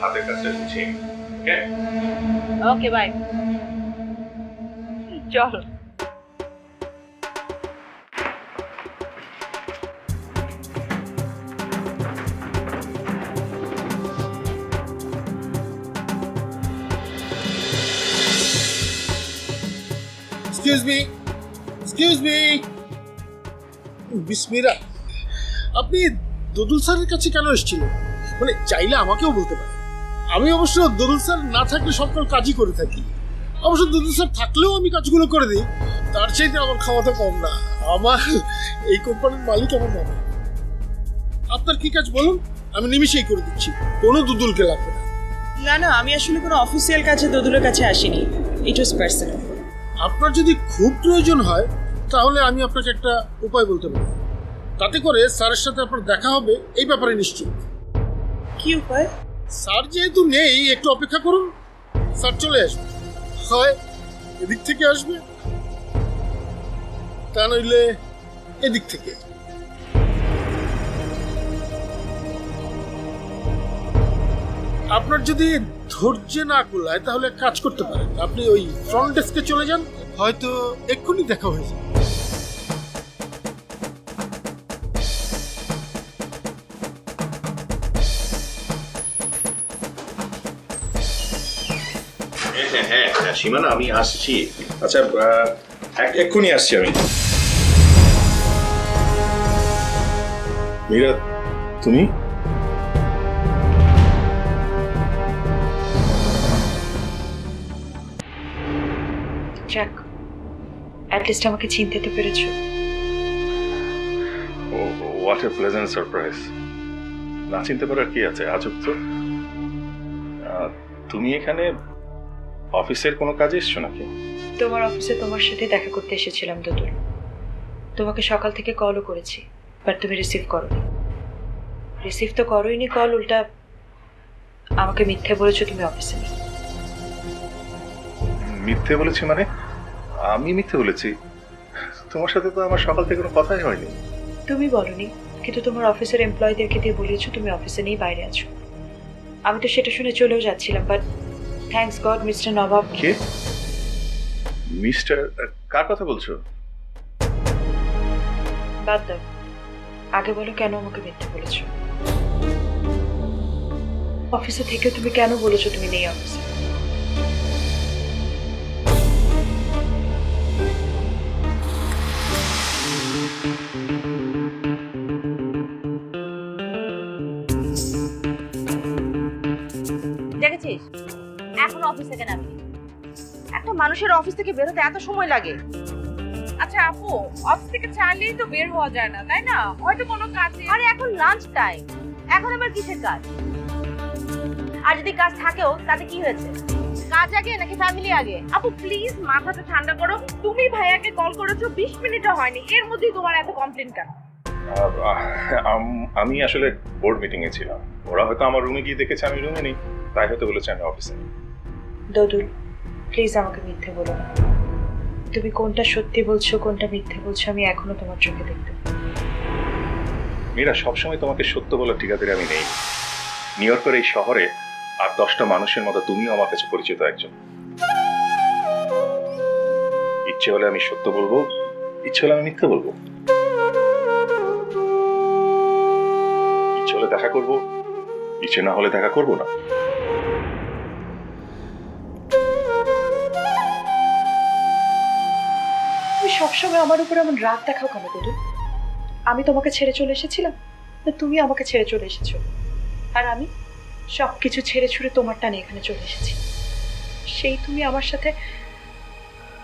হাতের কাজটা গুছিয়ে নিই। ওকে? Okay bye. চল। এক্সকিউজ মি বিসমিরা, আপনি দদুল স্যারের কাছে কেন এসেছিলেন? মানে চাইলে আমাকেও বলতে পারেন। আমি অবশ্য দদুল স্যার না থাকলে সকল কাজই করে থাকি। অবশ্য দদুল স্যার থাকলেও আমি কাজগুলো করে দিই। তার চাইতে আমার ক্ষমতা কম না। আমার এই কোম্পানির মালিক আমার বাবা। আপনার কি কাজ বলুন, আমি নিমিশেই করে দিচ্ছি, কোনো দুদুলকে লাগবে না। না না, আমি আসলে কোনো অফিসিয়াল কাজে দদুলের কাছে আসিনি। ইট ওয়াজ পার্সোনাল। আপনার যদি খুব প্রয়োজন হয় তাহলে আমি আপনাকে একটা উপায় বলতে পারি। তাতে করে স্যারের সাথে আপনার দেখা হবে এই ব্যাপারে নিশ্চিত। কি উপায়? স্যার যেহেতু নেই, একটু অপেক্ষা করুন, স্যার চলে আসবে। হয় এদিক থেকে আসবে, তা নইলে এদিক থেকে। আপনার যদি ধৈর্য না কুলায় তাহলে এক কাজ করতে পারেন, আপনি ওই ফ্রন্ট ডেস্কে চলে যান, হয়তো এক্ষুনি দেখা হয়ে যাবে। হ্যাঁ সীমানা, আমি আসছি। আচ্ছা, এক্ষুনি আসছি আমি। মীরা, তুমি? যাক, অ্যাটলিস্ট আমাকে চিনতে তো পেরেছো। What a pleasant surprise. না চিনতে পারার কি আছে, আজব তো। তুমি এখানে অফিসের কোনো কাজে এসছো নাকি? তোমার অফিসে তোমার সাথে দেখা করতে এসেছিলাম দুদুল। তোমাকে সকাল থেকে কলও করেছি, বাট তুমি রিসিভ করোনি। রিসিভ তো করোইনি কল, উল্টা আমাকে মিথ্যে বলেছো তুমি অফিসে নেই। মিথ্যে বলেছি মানে? আমি মিথ্যে বলেছি? তোমার সাথে তো আমার সকাল থেকে কোনো কথাই হয়নি। তুমি বলনি, কিন্তু তোমার অফিসের এমপ্লয়ীদেরকে দিয়ে বলিয়েছো তুমি অফিসে নেই, বাইরে আছো। আমি তো সেটা শুনে চলেও যাচ্ছিলাম, but thanks god mister Nawab. কে? মিস্টার? কার কথা বলছো? বাদ দাও, আগে বলো কেন আমাকে মিথ্যে বলেছো। অফিসে থেকে তুমি কেন বলেছো তুমি নেই অফিসে? দেখেছিস এখন অফিস থেকে নামি। একটা মানুষের অফিস থেকে বের হতে এত সময় লাগে? আচ্ছা আপু, অফিস থেকে চাইলেই তো বের হওয়া যায় না, তাই না? হয়তো কোনো কাজে। আরে এখন লাঞ্চ টাইম, এখন আবার কিসের কাজ? আর যদি কাজ থাকেও তাতে কি হয়েছে? কাজ আগে নাকি ফ্যামিলি আগে? আপু প্লিজ মাথাটা ঠান্ডা করো। তুমি ভাইয়াকে কল করেছো, 20 মিনিটও হয়নি, এর মধ্যেই তোমার এত কমপ্লেন কেন? আমি আসলে বোর্ড মিটিং এ ছিলাম। ওরা হয়তো আমার রুমে গিয়ে দেখেছে আমি রুমে নেই, তাই হয়তো বলেছে আমি অফিসে নেই। দদুল প্লিজ আমাকে মিথ্যে বলো না। তুমি কোনটা সত্যি বলছো কোনটা মিথ্যে বলছো আমি এখনো তোমার চোখে দেখতে পাই। মীরা, সবসময় তোমাকে সত্য বলার ঠিকাদারি আমি নেই। নিউ ইয়র্কের এই শহরে আর 10টা মানুষের মতো তুমিও আমার কাছে পরিচিত একজন। ইচ্ছে হলে আমি সত্য বলবো, ইচ্ছে হলে আমি মিথ্যে বলবো। ইচ্ছে হলে দেখা করবো, ইচ্ছে না হলে দেখা করবো না। তুমি সবসময় আমার উপরে এমন রাগ দেখাও কেন দদুল? আমি তোমাকে ছেড়ে চলে এসেছিলাম না তুমি আমাকে ছেড়ে চলে এসেছো? আর আমি সবকিছু ছেড়ে ছুড়ে তোমার টানে এখানে চলে এসেছি, সেই তুমি আমার সাথে।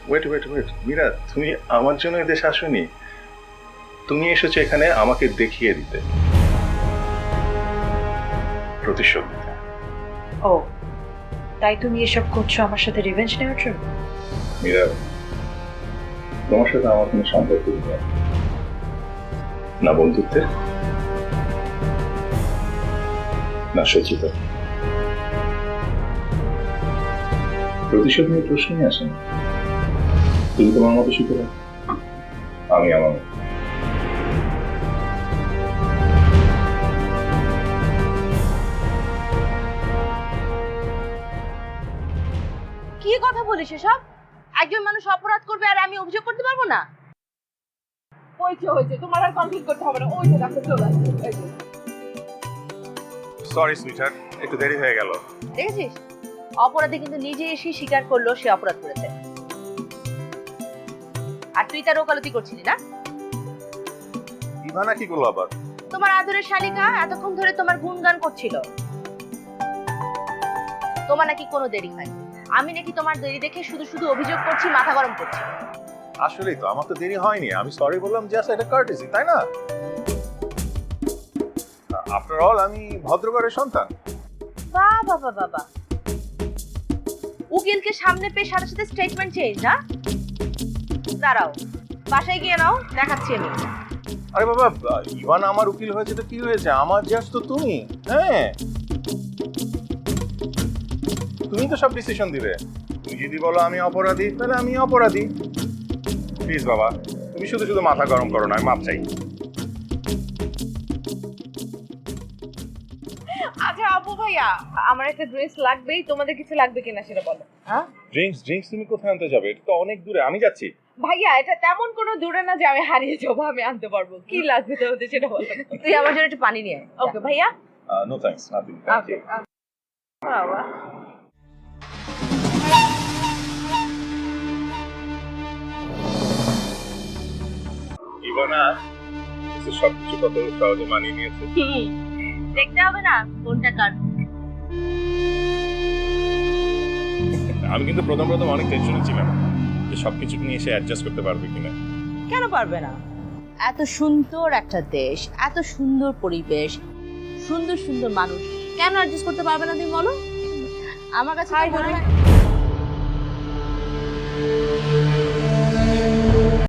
ওয়েট ওয়েট ওয়েট মীরা, তুমি আমার জন্য এদেশে আসোনি। তুমি এসেছো এখানে আমাকে দেখিয়ে দিতে, প্রতিশোধ নিতে। ও তাই তুমি এসব করছো আমার সাথে রিভেঞ্জ নেওয়ার জন্য? মীরা, তোমার সাথে আমার কোনো সম্পর্ক নেই, না বন্ধুত্বের না শত্রুতা। প্রতিশোধ নিয়ে প্রশ্নই আসে না। তুমি তোমার মতো শিখে রাখো, আমি আমার মতো। কি কথা বলিস এসব? একজন মানুষ অপরাধ করবে আর আমি অভিযোগ করতে পারবো না? হয়েছে তোমার আর কমপ্লিট করতে হবে না, ওই যে ডাক্তার চলে আসছে, এই যে। সরি সুইটহার্ট, একটু দেরি হয়ে গেল। দেখেছিস, অপরাধী কিন্তু নিজে এসে স্বীকার করলো সে অপরাধ করেছে। আর তুই তার ওকালতি করছিলি না? ইভানা কি করলো আবার? তোমার আদরের শালিকা এতক্ষণ ধরে তোমার গুণগান করছিল। তোমার নাকি কোনো দেরি হয়, আমি নাকি তোমার দেরি দেখে শুধু শুধু অভিযোগ করছি, মাথা গরম করছি। আসলেই তো, আমার তো দেরি হয়নি, আমি সরি বললাম, জাস্ট এটা কার্টেসি, তাই না? আফটার অল আমি ভদ্রঘরের সন্তান। বাহ বাবা বাবা, উকিলকে সামনে পেয়ে সাথে সাথে স্টেটমেন্ট চেঞ্জ, না? দাঁড়াও, বাসায় গিয়ে নাও, দেখাচ্ছি আমি। আরে বাবা, ইভানা আমার উকিল হয়েছে তো কি হয়েছে, আমার জাস্ট তো তুমি। হ্যাঁ, তুমি তো সব ডিসিশন দিবে। তুমি যদি বলো আমি অপরাধী, তাহলে আমি অপরাধী। প্লিজ বাবা, তুমি শুধু শুধু মাথা গরম করো না, আমি মাপ চাই। আচ্ছা আপু ভাইয়া, আমার একটা ড্রেস লাগবেই, তোমাদের কিছু লাগবে কিনা সেটা বলো। হ্যাঁ ড্রিঙ্কস তুমি কোথায় আনতে যাবে? এটা তো অনেক দূরে, আমি যাচ্ছি। ভাইয়া, এটা তেমন কোনো দূরে না যে আমি হারিয়ে যাবো, আমি আনতে পারবো। কি লাগবে তোমাদের সেটা বলো। তুই আমার জন্য একটু পানি নিয়ে আয়। ওকে ভাইয়া। No thanks, nothing, thank you. বাবা, ইভানা সবকিছু কত সহজে মানিয়ে নিয়েছে। দেখতে হবে না কোনটা কার। আমি কিন্তু প্রথম অনেক টেনশনে ছিলাম যে সবকিছু নিয়ে এসে অ্যাডজাস্ট করতে পারবে কিনা। কেন পারবে না? এত সুন্দর একটা দেশ, এত সুন্দর পরিবেশ, সুন্দর সুন্দর মানুষ, কেন অ্যাডজাস্ট করতে পারবে না তুমি বলো? আমার কাছে তো মনে হয়